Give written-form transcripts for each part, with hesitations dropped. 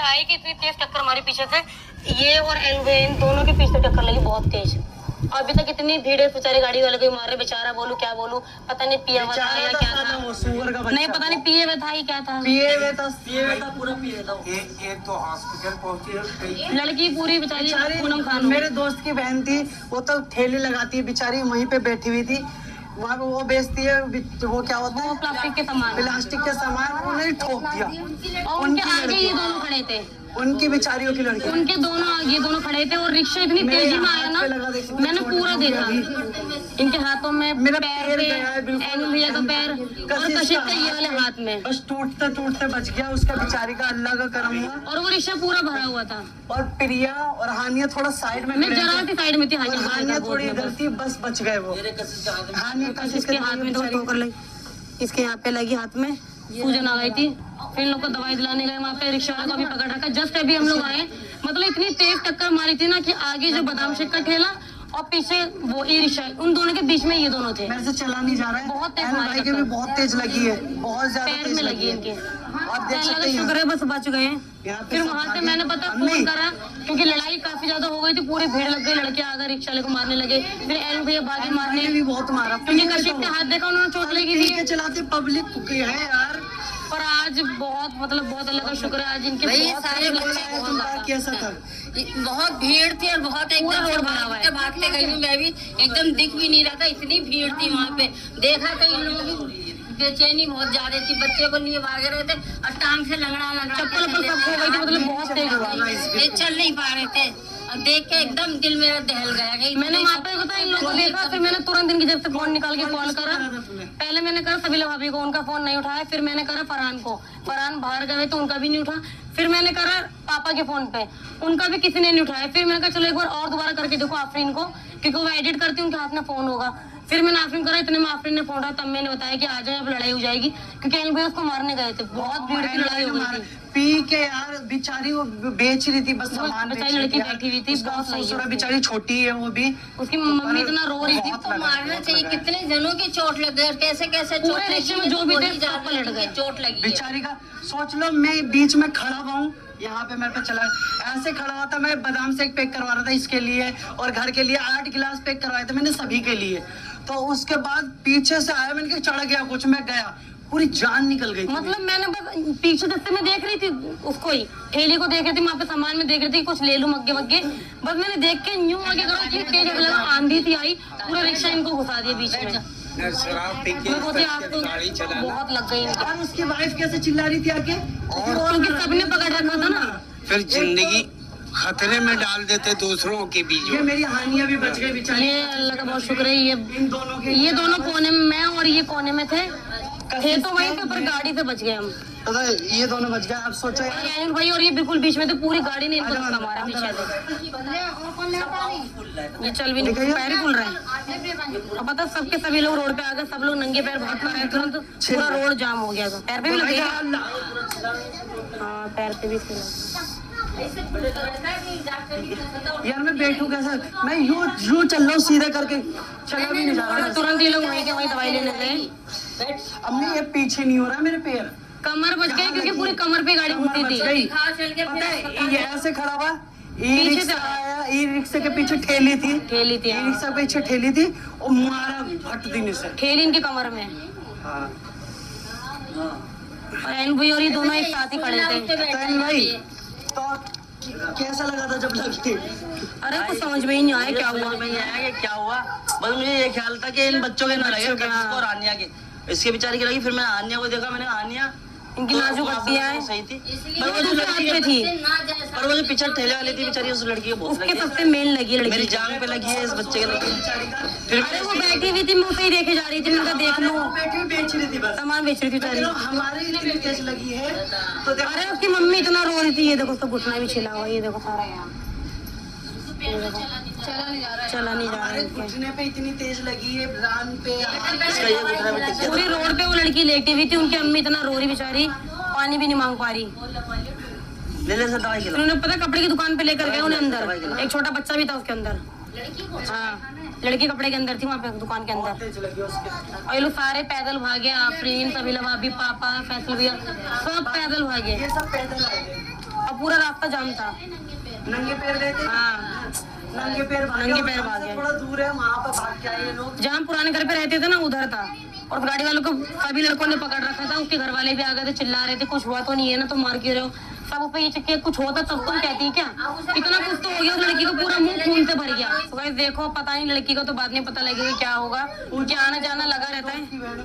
आई कि इतनी तेज टक्कर हमारे पीछे से, ये और एलवे इन दोनों के पीछे टक्कर लगी बहुत तेज। अभी तक इतनी भीड़ है, बेचारे गाड़ी वाले को मार रहे, बेचारा बोलू क्या बोलू, पता नहीं पिया हुआ था या क्या था, नहीं पता नहीं पिए हुए था ही क्या था, पिए हुए था पूरा पिए था। ये तो हॉस्पिटल पहुंची, लड़की पूरी बेचारी पूनम खान। मेरे दोस्त की बहन थी, वो तो ठेले लगाती है बेचारी, वहीं पे बैठी हुई थी, वहाँ पे वो बेचती है, वो क्या होता है प्लास्टिक के सामान, उन्हें ठोक दिया। और उनके आगे ये दोनों खड़े थे, उनकी बेचारियों की लड़की, उनके दोनों ये दोनों खड़े थे और रिक्शा इतनी तेजी में आया ना, मैंने पूरा देखा, इनके हाथों में मेरा पैर पे एनु भैया का पैर और कशिश का ये वाले हाथ में, बस टूटते टूटते बच गया उसका बेचारी का, अल्लाह का करम हुआ। और वो रिक्शा पूरा भरा हुआ था। और प्रिया और हानिया थोड़ा साइड में, मैं जरा सी साइड में थी, हानिया थोड़ी इधर थी, बस बच गए वो। हानिया कशिश के हाथ में ठोकर लगी, इसके यहाँ पे लगी हाथ में, सूजन आ गई थी, फिर इन लोग को दवाई दिलाने गए, वहाँ पे रिक्शा वाले को भी पकड़ रखा। जस्ट अभी हम लोग आए, मतलब इतनी तेज टक्कर मारी थी ना कि आगे जो बादाम शेक का ठेला और पीछे वो ई रिक्शा, उन दोनों के बीच में ये दोनों थे। मेरे से चला नहीं जा रहा है, बहुत तेज भाई के भी बहुत तेज लगी है, बहुत ज्यादा पैर में लगी इनके, आप देख सकते हैं। शुक्र है बस बच गए। फिर वहाँ से मैंने पता फोन करा, क्योंकि लड़ाई काफी ज्यादा हो गई थी, पूरी भीड़ लग गई, लड़के आ गए रिक्शा वाले को मारने लगे, फिर एनु भैया भागे मारने भी बहुत मारा, क्योंकि कशिश के हाथ देखा उन्होंने चोट लगी थी। चलाते पब्लिक है यार, पर आज बहुत मतलब बहुत अल्लाह का शुक्र है, आज इनके बहुत सारे कैसा था, बहुत भीड़ थी और बहुत एकदम रोड भरा हुआ है। भागते गई हूँ मैं भी, एकदम दिख भी नहीं रहा था, इतनी भीड़ थी वहाँ पे। देखा तो इन लोगों की बेचैनी बहुत ज्यादा थी, बच्चे को लिए भाग रहे थे और टांग से लंगड़ा चप्पल सब खो गई थी, मतलब बहुत तेज हुआ, ये चल नहीं पा रहे थे और देख के एकदम दिल मेरा दहल गया। मैंने वहाँ पे पता इन लोगों को देखा, फिर मैंने तुरंत इनकी जेब से फोन निकाल के कॉल करा। पहले मैंने करा सबीला भाभी को, उनका फोन नहीं उठाया, फिर मैंने करा फरहान को, फरहान बाहर गए तो उनका भी नहीं उठा, फिर मैंने करा पापा के फोन पे, उनका भी किसी ने नहीं उठाया, फिर मैंने कहा चलो एक बार और दोबारा करके देखो आफरीन को, क्योंकि वो एडिट करती उनके हाथ में फोन होगा। फिर मैंने आफरीन करा, इतने में आफरीन ने फोन उठाया, तब मैंने बताया कि आ जाए अब लड़ाई हो जाएगी, क्योंकि एनु भैया उसको मारने गए थे, बहुत भीड़ की लड़ाई हो गई थी। पी के यार बेचारी वो बेच रही थी, बस सामान बेचारी लड़की बैठी हुई थी, बहुत ससुरा बेचारी छोटी है वो भी, उसकी मम्मी इतना रो रही थी, तो मारना चाहिए, कितने जनों की चोट लग गई और कैसे कैसे पूरे रिक्शे में जो भी थे सबको लड़ गए, चोट लगी बेचारी का। सोच लो मैं बीच में खड़ा हुआ हूँ, यहाँ पे मेरे पे चला ऐसे खड़ा हुआ था, मैं बादाम शेक पैक करवा रहा था इसके लिए और घर के लिए 8 गिलास पैक करवाए थे मैंने सभी के लिए। तो उसके बाद पीछे से आया, मैंने कहा चढ़ गया कुछ, मैं गया, पूरी जान निकल गई। मतलब मैंने बस पीछे दस्ते में देख रही थी उसको ही, ठेली को देख रही थी, वहाँ पे सामान में देख रही थी कुछ ले लूं मग्गे वग्गे, बस मैंने देख के न्यू आगे करो, इतनी तेज लगा, आंधी सी आई, पूरा रिक्शा इनको घुसा दिया बीच में। शराब पी के आपको गाड़ी चलाना बहुत लग गई इनकी, और उसकी वाइफ कैसे चिल्ला रही थी आके, क्योंकि सबने पकड़ रखा था ना, फिर जिंदगी खतरे में डाल देते दूसरों के बीच ये में। मेरी हानिया भी बच गई बेचारी। ये अल्लाह का बहुत शुक्र है। इन दोनों के, ये दोनों कोने में, मैं और ये कोने में थे तो वहीं पे, पर गाड़ी से बच गए हम, पता है ये दोनं बच गए। अब सोचो यार, एनु भाई और ये बिल्कुल बीच में थे, पूरी गाड़ी ने इनको धक्का मारा पीछे से, ये चल भी नहीं, पैर ही फूल रहे हैं। अब पता सबके सभी लोग रोड पे आ गए, सब लोग नंगे पैर भाग कर आए, तुरंत पूरा रोड जाम हो गया था, पैर पे भी लगे, हाँ पैर पे भी यार मैं बैठू कैसे, मैं यूं चल रहा हूँ सीधे करके, चला भी नहीं जा रहा। तुरंत ये लोग वहीं के वहीं दवाई लेने गए। अब नहीं, ये पीछे नहीं हो रहा मेरे पैर, कमर बच गई, क्योंकि पूरी कमर पे गाड़ी घुसी थी। पता है ये ऐसे खड़ा हुआ, ई रिक्शा आया, ई रिक्शा के पीछे ठेली थी, ठेली थी, ई रिक्शा के पीछे ठेली थी और मारा फट देने से, ठेली इनकी कमर में। हाँ और एनु भाई और ये दोनों एक साथ ही खड़े थे। भाई तो कैसा लगा था जब लगी? अरे कुछ समझ में ही नहीं आया क्या हुआ, क्या हुआ, बस मुझे ये ख्याल था कि इन बच्चों के ना लगे, कशिश और आनिया के, इसके बेचारे की लगी। फिर मैंने आनिया को देखा, मैंने आनिया इनकी नाजुक हड्डियां हैं, सही थी, पर वो जो लड़की थी, पर वो जो पीछे ठेले वाली थी बेचारी, उस लड़की को बहुत उसके लगी, सबसे मेन लगी मेरी लड़की। जान पे लगी है, इस बच्चे के लगी। फिर अरे वो बैठी हुई थी, मैं उसे ही देखे जा रही थी, मैंने कहा देख लूं, बैठी बेच रही थी बस, सामान बेच रही थी सारी। हमारे इतनी तेज लगी है तो अरे उसकी मम्मी इतना रो रही थी, ये देखो उसका घुटना भी छिला हुआ, ये देखो सारा यहाँ, चला नहीं जा रहा है। घुटने पे इतनी तेज लगी है, रान पे, इसका ये घुटना में टिक गया पूरी रोड पे वो लड़की लेटी हुई थी, उनकी अम्मी इतना रो रही बेचारी, पानी भी नहीं मांग पा रही। ले ले से दवाई खिला, उन्होंने पता कपड़े की दुकान पे लेकर गए उन्हें अंदर, एक छोटा बच्चा भी था उसके अंदर, हाँ लड़की कपड़े के अंदर थी वहाँ पे दुकान के अंदर, तेज लगी उसके। और ये लोग सारे पैदल भागे, आफरीन, सबीला भाभी, पापा, फैसल भैया, सब पैदल भागे, ये सब पैदल आए थे। और पूरा रास्ता जाम था। नंगे पैर गए थे। हाँ, नंगे पैर भागे। नंगे पैर और भागे। थोड़ा दूर है वहाँ पर भाग के आए ये लोग। जहाँ पुराने घर पे रहते थे ना उधर था, और गाड़ी वालों को सभी लड़कों ने पकड़ रखा था। उसके घर वाले भी आ गए थे, चिल्ला रहे थे कुछ हुआ तो नहीं है ना, तुम मार क्यों रहे हो। सब पे ये चक्के कुछ होता तब तुम कहती है क्या, इतना कुछ तो हो गया। उस लड़की को पूरा मुंह खून से भर गया। तो गाइस देखो, पता नहीं लड़की को तो बाद में पता लगेगा क्या होगा। उनके आना जाना लगा रहता है।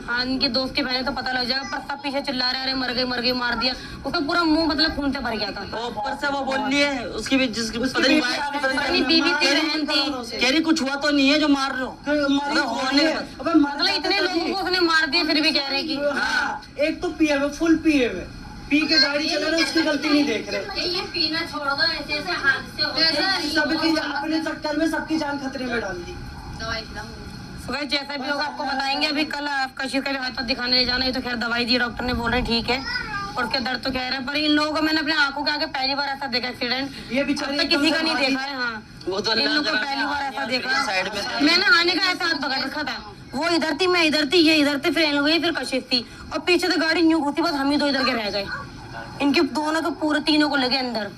हाँ, इनके दोस्त की बहन तो पता लग जाएगा, पर सब पीछे चिल्ला रहे, अरे मर गई मार दिया। उसका पूरा मुंह मतलब खून से भर गया था। वो ऊपर से वो बोल रही है उसकी भी, जिसकी पता नहीं वाइफ की, अपनी बीवी थी, बहन थी, कह रही कुछ हुआ तो नहीं है जो मार रहे हो। मतलब इतने लोगों को उसने मार दिया, फिर भी कह रहे कि हाँ, एक तो पिए हुए, फुल पिए हुए, पी के गाड़ी चला रहे, उसकी गलती नहीं देख रहे। ये पीना छोड़ दो, ऐसे ऐसे हादसे होते हैं। सबकी अपने चक्कर में सबकी जान खतरे में डाल दी। सुबह जैसा भी होगा आपको बताएंगे। अभी कल कशिश का भी हाथ दिखाने ले जाना है, तो खैर दवाई दी डॉक्टर ने, बोल रहे ठीक है, और उसके दर्द तो कह रहे हैं। पर इन लोगों को मैंने अपने आंखों के आगे पहली बार ऐसा देखा एक्सीडेंट। ये बेचारे अब तक किसी का नहीं देखा है। हाँ, वो तो इन लोगों को पहली बार ऐसा देखा। साइड में मैंने आने का ऐसा हाथ पकड़ रखा था, वो इधर थी, मैं इधर थी, ये इधर थे, फिर इन लोग फिर कशिश थी, और पीछे से गाड़ी न्यू घुसी, बस हम ही दो इधर के रह गए। इनके दोनों को पूरे तीनों को लगे अंदर।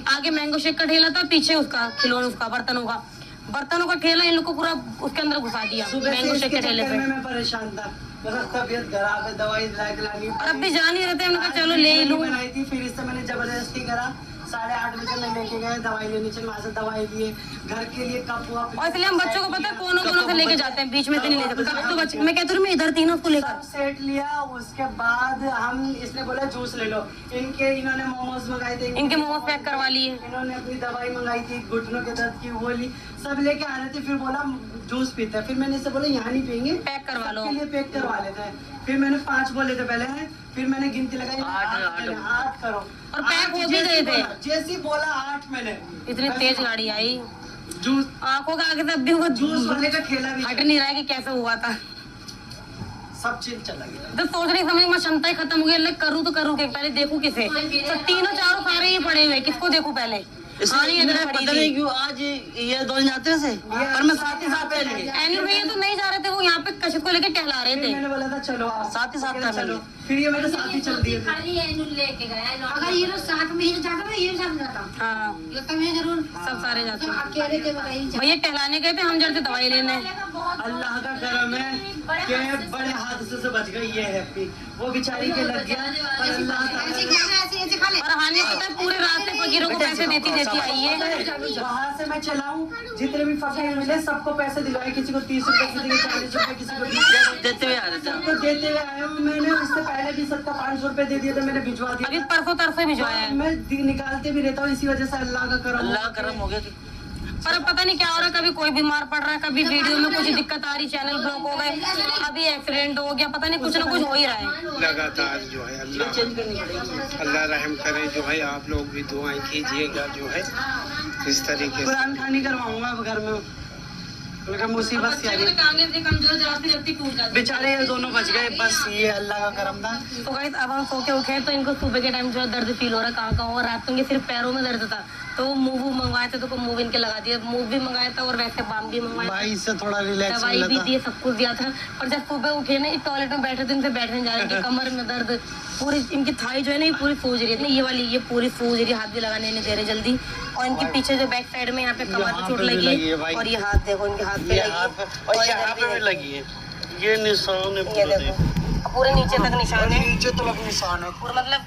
आगे मैंगो शेक का ठेला था, पीछे उसका खिलौने, उसका बर्तनों का ठेला, इन लोग को पूरा उसके अंदर घुसा दिया मैंगो शेक के ठेले पे। मैं परेशान था, मेरा तबीयत खराब है, दवाई लानी। और अब भी जा नहीं रहते, हमने कहा चलो ले ही लूं। बनाई थी, फिर इससे मैंने जबरदस्ती करा। 8:30 बजे मैं लेके गए दवाई लेने, चल वहाँ से दवाई लिए, घर के लिए कप हुआ। और इसलिए हम बच्चों को पता है कोनों से लेके जाते हैं, बीच में से नहीं ले जाते। कब तो बच्चे, मैं कहती हूँ मैं इधर थी ना, उसको लेकर सेट लिया। उसके बाद हम, इसने बोला जूस ले लो। इन्होंने मोमोज मंगाए थे, इनके मोमोज पैक करवा लिए। इन्होंने अपनी दवाई मंगाई थी घुटनों के दर्द की, वो ली, सब लेके आ रहे थे। फिर बोला जूस पीते हैं, फिर मैंने इससे बोला यहाँ नहीं पियेंगे, पैक करवा लो। सबके लिए पैक करवा लेते हैं। फिर मैंने 5 बोले थे पहले हैं, फिर मैंने गिनती लगाई 8 करो, और पैक हो भी गए थे। जैसी बोला 8 मैंने। इतनी तेज गाड़ी आई, जूस, आंखों के आगे से अब भी वो जूस वाले का ठेला भी हट नहीं रहा है कि कैसे हुआ था। सब चीज चला गया। तो सोच रही समझ में क्षमता ही खत्म हो गई। अल्लाह करूँ तो करूँ क्या, पहले देखूं किसे। तो तीनों चारों सारे ही पड़े हुए, किसको देखूं पहले। हाँ, ये इधर खड़ी पता थी। नहीं क्यों आज ये दोनों जाते हैं, पर मैं साथ ही साथ चले गए। एनी भैया तो नहीं जा रहे थे, वो यहाँ पे कशिश को लेके टहला रहे फिर थे। मैंने बोला था चलो आप साथ ही साथ कहते कर चलो, लेंगे। फिर ये मेरे साथ ही चल दिए थे। खाली एनु लेके गया। अगर ये लोग साथ में ही जाता ना, ये साथ जाता। हाँ, ये तो मैं जरूर सब सारे जाते हैं। अकेले के बताइए। भैया टहलाने गए थे, हम जल्दी दवाई लेने। अल्लाह का करम है कि बड़े हादसे से बच गई ये हैप्पी। वो बेचारी के लग गया, पर अल्लाह ताला। और हानि पता है पूरे रास्ते फकीरों को पैसे देती आई है। वहाँ से मैं चलाऊं, जितने भी फकीर मिले सबको पैसे दिलवाए, किसी को 30 रुपए, किसी को 40 रुपए, किसी को 20 रुपए देते हुए आ रहे थे। सबको देते हुए आया हूँ। मैंने उससे पहले भी सबका 500 रुपए दे दिए थे, मैंने भिजवा अभी दिया। परसों तरसों भिजवाया है। मैं निकालते भी रहता हूँ, इसी वजह से अल्लाह का करम। अल्लाह का करम हो गया कि पर अब पता नहीं क्या हो रहा है, कभी कोई बीमार पड़ रहा है, कभी वीडियो में कुछ दिक्कत आ रही, चैनल ब्लॉक हो गए, अभी एक्सीडेंट हो गया, पता नहीं कुछ ना कुछ हो ही रहा है। लगातार जो है अल्लाह रहम करे, जो है आप लोग भी दुआएं कीजिएगा, जो है इस तरीके से। कुरान खानी करवाऊंगा अब घर में, मेरा मुसीबत से आ रही है। कमजोर जल्दी टूट जाती है। बेचारे ये दोनों बच गए, बस ये अल्लाह का करम था। तो गाइस अब हम सो के उठे तो इनको सुबह के टाइम जो है दर्द फील हो रहा है, कहाँ हो। रात को इनके सिर्फ पैरों में दर्द था, तो वो मूव मंगवाए थे, तो मूव इनके लगा दिया। मूव भी मंगाया था और वैसे बाम भी मंगवाया था, भाई इससे थोड़ा रिलैक्स दवाई मिला भी था। दी, सब कुछ दिया था। और जब सुबह उठे ना, इस टॉयलेट में बैठे थे, इनसे बैठने जा रहे थे, कमर में दर्द, पूरी इनकी थाई जो है ना ये पूरी सूज रही है, ये वाली ये पूरी सूज रही है, हाथ भी लगाने नहीं दे रहे जल्दी। और इनके पीछे जो बैक साइड में यहाँ पे कमर पे चोट लगी है, और ये हाथ देखो, इनके हाथ पे लगी है, और यहाँ पे भी लगी है, ये निशान है, ये देखो पूरे नीचे तक निशान है, नीचे तक निशान है। पूरा मतलब